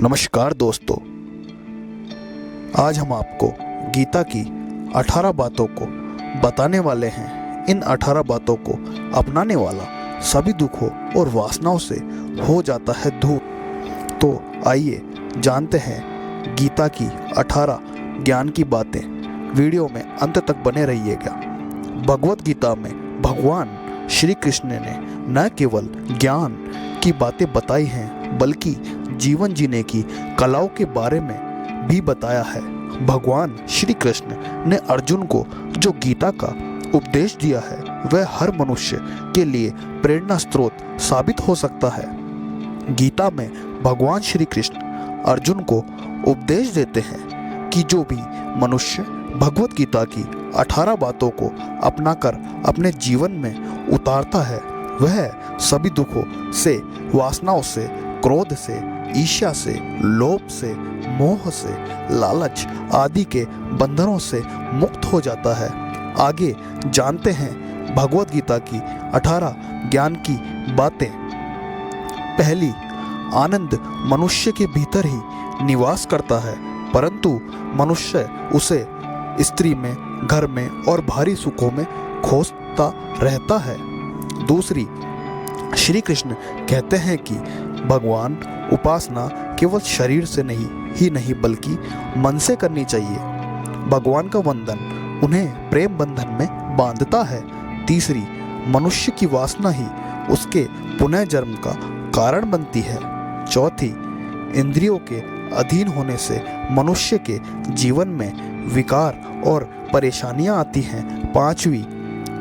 नमस्कार दोस्तों, आज हम आपको गीता की 18 बातों को बताने वाले हैं। इन 18 बातों को अपनाने वाला सभी दुखों और वासनाओं से हो जाता है दूर। तो आइए जानते हैं गीता की 18 ज्ञान की बातें। वीडियो में अंत तक बने रहिएगा। भगवत गीता में भगवान श्री कृष्ण ने न केवल ज्ञान की बातें बताई हैं बल्कि जीवन जीने की कलाओं के बारे में भी बताया है। भगवान श्री कृष्ण ने अर्जुन को जो गीता का उपदेश दिया है वह हर मनुष्य के लिए प्रेरणा स्रोत साबित हो सकता है। गीता में भगवान श्री कृष्ण अर्जुन को उपदेश देते हैं कि जो भी मनुष्य भगवत गीता की 18 बातों को अपनाकर अपने जीवन में उतारता है वह सभी दुखों से, वासनाओं से, क्रोध से, ईर्ष्या से, लोभ से, मोह से, लालच आदि के बंधनों से मुक्त हो जाता है। आगे जानते हैं भगवत गीता की 18 ज्ञान की बातें। पहली, आनंद मनुष्य के भीतर ही निवास करता है, परंतु मनुष्य उसे स्त्री में, घर में और भारी सुखों में खोजता रहता है। दूसरी, श्री कृष्ण कहते हैं कि भगवान उपासना केवल शरीर से नहीं बल्कि मन से करनी चाहिए। भगवान का वंदन उन्हें प्रेम बंधन में बांधता है। तीसरी, मनुष्य की वासना ही उसके पुनः जन्म का कारण बनती है। चौथी, इंद्रियों के अधीन होने से मनुष्य के जीवन में विकार और परेशानियां आती हैं। पांचवी,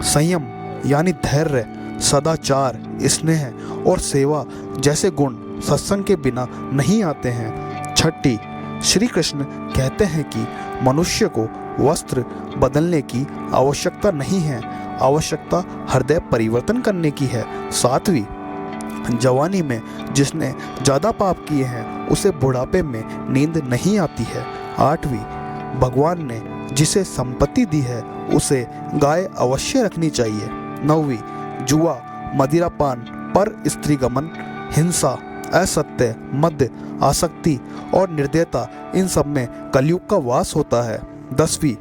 संयम यानी धैर्य, सदाचार, स्नेह और सेवा जैसे गुण सत्संग के बिना नहीं आते हैं। छठी, श्री कृष्ण कहते हैं कि मनुष्य को वस्त्र बदलने की आवश्यकता नहीं है, आवश्यकता हृदय परिवर्तन करने की है। सातवीं, जवानी में जिसने ज़्यादा पाप किए हैं उसे बुढ़ापे में नींद नहीं आती है। आठवीं, भगवान ने जिसे संपत्ति दी है उसे गाय अवश्य रखनी चाहिए। नौवीं, जुआ, मदिरापान, पर स्त्रीगमन, हिंसा, असत्य, मद्य, आसक्ति और निर्दयता, इन सब में कलयुग का वास होता है। 10वीं,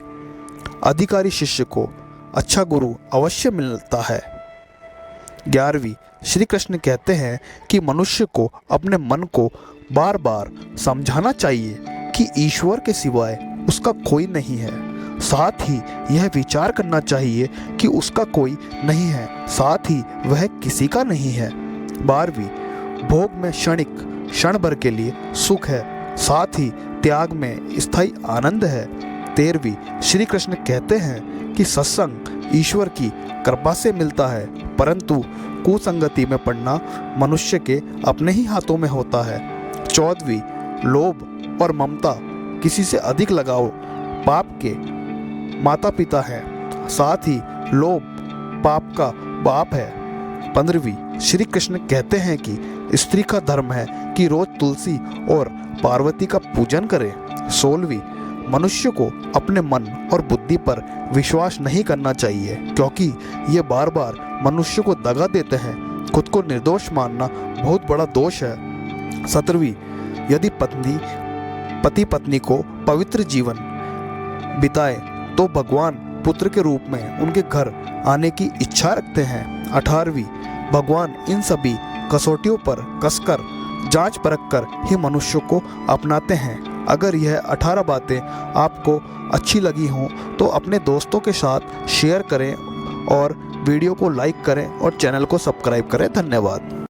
अधिकारी शिष्य को अच्छा गुरु अवश्य मिलता है। 11वीं, श्री कृष्ण कहते हैं कि मनुष्य को अपने मन को बार बार समझाना चाहिए कि ईश्वर के सिवाय उसका कोई नहीं है। साथ ही यह विचार करना चाहिए कि उसका कोई नहीं है, साथ ही वह किसी का नहीं है। 12वीं, भोग में क्षणिक क्षण भर के लिए सुख है, साथ ही त्याग में स्थायी आनंद है। 13वीं, श्री कृष्ण कहते हैं कि सत्संग ईश्वर की कृपा से मिलता है, परंतु कुसंगति में पड़ना मनुष्य के अपने ही हाथों में होता है। 14वीं, लोभ और ममता, किसी से अधिक लगाव पाप के माता पिता है, साथ ही लोभ पाप का बाप है। 15वीं, श्री कृष्ण कहते हैं कि स्त्री का धर्म है कि रोज तुलसी और पार्वती का पूजन करे। 16वीं, मनुष्य को अपने मन और बुद्धि पर विश्वास नहीं करना चाहिए क्योंकि ये बार बार मनुष्य को दगा देते हैं। खुद को निर्दोष मानना बहुत बड़ा दोष है। 17वीं, यदि पति पत्नी को पवित्र जीवन बिताए तो भगवान पुत्र के रूप में उनके घर आने की इच्छा रखते हैं। 18वीं, भगवान इन सभी कसौटियों पर कसकर जांच परख कर ही मनुष्य को अपनाते हैं। अगर यह 18 बातें आपको अच्छी लगी हों तो अपने दोस्तों के साथ शेयर करें और वीडियो को लाइक करें और चैनल को सब्सक्राइब करें। धन्यवाद।